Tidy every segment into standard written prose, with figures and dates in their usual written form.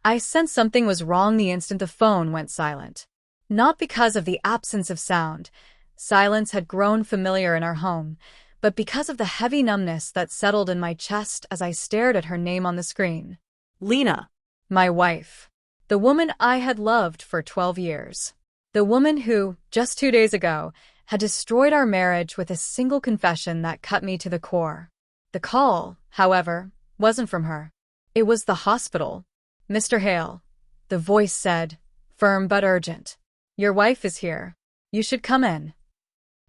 I sensed something was wrong the instant the phone went silent. Not because of the absence of sound. Silence had grown familiar in our home, but because of the heavy numbness that settled in my chest as I stared at her name on the screen. Lena. My wife. The woman I had loved for 12 years. The woman who, just 2 days ago, had destroyed our marriage with a single confession that cut me to the core. The call, however, wasn't from her. It was the hospital. Mr. Hale. The voice said, firm but urgent. Your wife is here. You should come in.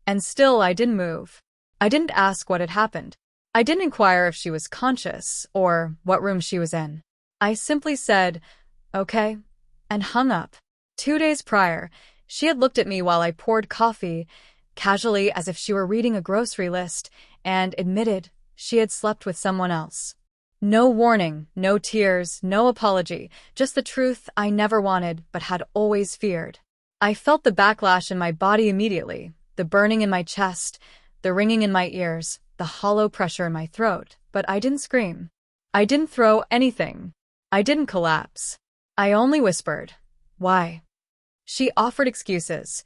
And still I didn't move. I didn't ask what had happened. I didn't inquire if she was conscious or what room she was in. I simply said, okay, and hung up. 2 days prior, she had looked at me while I poured coffee, casually as if she were reading a grocery list, and admitted she had slept with someone else. No warning, no tears, no apology, just the truth I never wanted but had always feared. I felt the backlash in my body immediately, the burning in my chest, the ringing in my ears, the hollow pressure in my throat, but I didn't scream. I didn't throw anything. I didn't collapse. I only whispered, why? She offered excuses.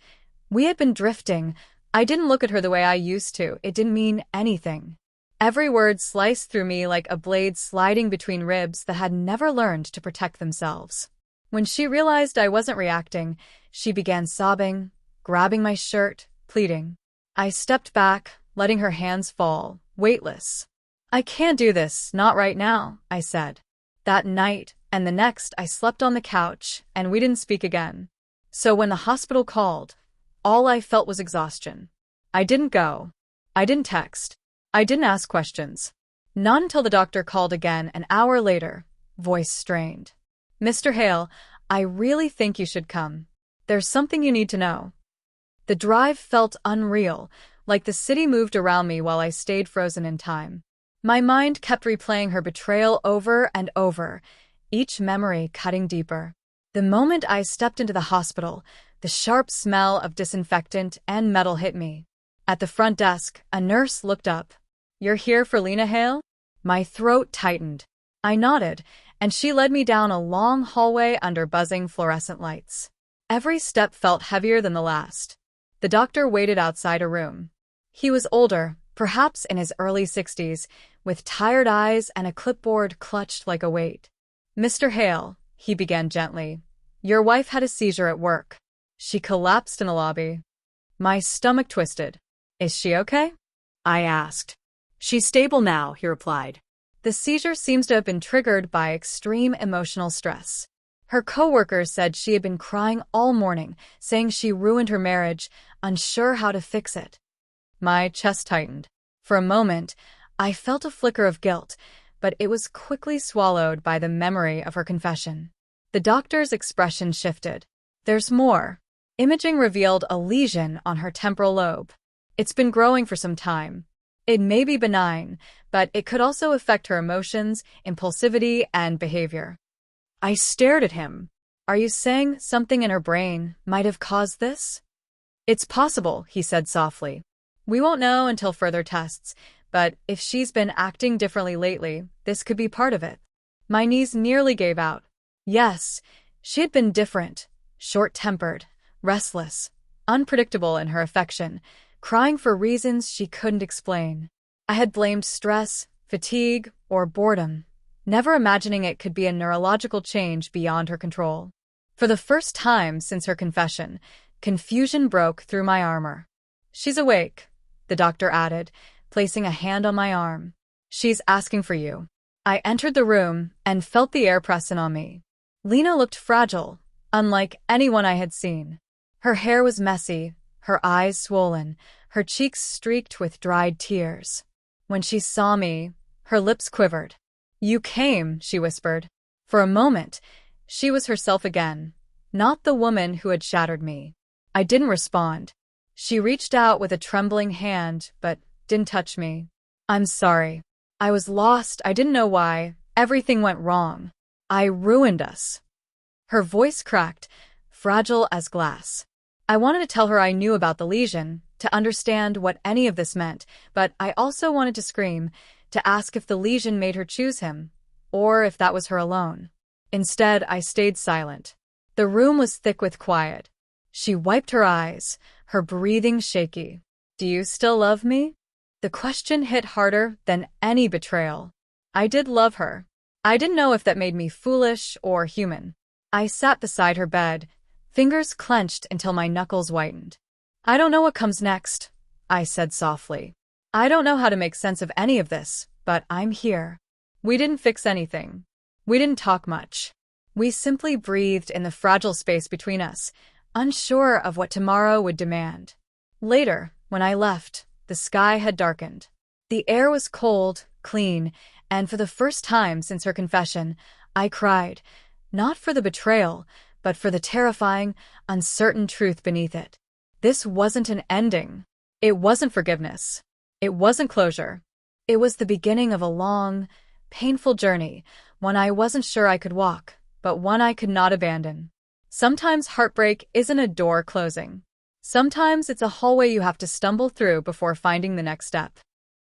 We had been drifting. I didn't look at her the way I used to. It didn't mean anything. Every word sliced through me like a blade sliding between ribs that had never learned to protect themselves. When she realized I wasn't reacting, she began sobbing, grabbing my shirt, pleading. I stepped back, letting her hands fall, weightless. I can't do this, not right now, I said. That night and the next I slept on the couch, and we didn't speak again. So when the hospital called, all I felt was exhaustion. I didn't go. I didn't text. I didn't ask questions. Not until the doctor called again an hour later, voice strained. Mr. Hale, I really think you should come. There's something you need to know. The drive felt unreal, like the city moved around me while I stayed frozen in time. My mind kept replaying her betrayal over and over, each memory cutting deeper. The moment I stepped into the hospital, the sharp smell of disinfectant and metal hit me. At the front desk, a nurse looked up. You're here for Lena Hale? My throat tightened. I nodded, and she led me down a long hallway under buzzing fluorescent lights. Every step felt heavier than the last. The doctor waited outside a room. He was older, perhaps in his early 60s, with tired eyes and a clipboard clutched like a weight. Mr. Hale, he began gently, your wife had a seizure at work. She collapsed in the lobby. My stomach twisted. Is she okay? I asked. She's stable now, he replied. The seizure seems to have been triggered by extreme emotional stress. Her coworkers said she had been crying all morning, saying she ruined her marriage, unsure how to fix it. My chest tightened. For a moment, I felt a flicker of guilt, but it was quickly swallowed by the memory of her confession. The doctor's expression shifted. There's more. Imaging revealed a lesion on her temporal lobe. It's been growing for some time. It may be benign, but it could also affect her emotions, impulsivity, and behavior. I stared at him. Are you saying something in her brain might have caused this? It's possible, he said softly. We won't know until further tests, but if she's been acting differently lately, this could be part of it. My knees nearly gave out. Yes, she had been different, short-tempered, restless, unpredictable in her affection, crying for reasons she couldn't explain. I had blamed stress, fatigue, or boredom, never imagining it could be a neurological change beyond her control. For the first time since her confession, confusion broke through my armor. She's awake, the doctor added, placing a hand on my arm. She's asking for you. I entered the room and felt the air press in on me. Lena looked fragile, unlike anyone I had seen. Her hair was messy, her eyes swollen, her cheeks streaked with dried tears. When she saw me, her lips quivered. You came, she whispered. For a moment, she was herself again, not the woman who had shattered me. I didn't respond. She reached out with a trembling hand, but didn't touch me. I'm sorry. I was lost. I didn't know why. Everything went wrong. I ruined us. Her voice cracked, fragile as glass. I wanted to tell her I knew about the lesion, to understand what any of this meant, but I also wanted to scream, to ask if the lesion made her choose him, or if that was her alone. Instead, I stayed silent. The room was thick with quiet. She wiped her eyes, her breathing shaky. Do you still love me? The question hit harder than any betrayal. I did love her. I didn't know if that made me foolish or human. I sat beside her bed, fingers clenched until my knuckles whitened. I don't know what comes next, I said softly. I don't know how to make sense of any of this, but I'm here. We didn't fix anything. We didn't talk much. We simply breathed in the fragile space between us, unsure of what tomorrow would demand. Later, when I left, the sky had darkened. The air was cold, clean, and for the first time since her confession, I cried, not for the betrayal, but for the terrifying, uncertain truth beneath it. This wasn't an ending. It wasn't forgiveness. It wasn't closure. It was the beginning of a long, painful journey, one I wasn't sure I could walk, but one I could not abandon. Sometimes heartbreak isn't a door closing. Sometimes it's a hallway you have to stumble through before finding the next step.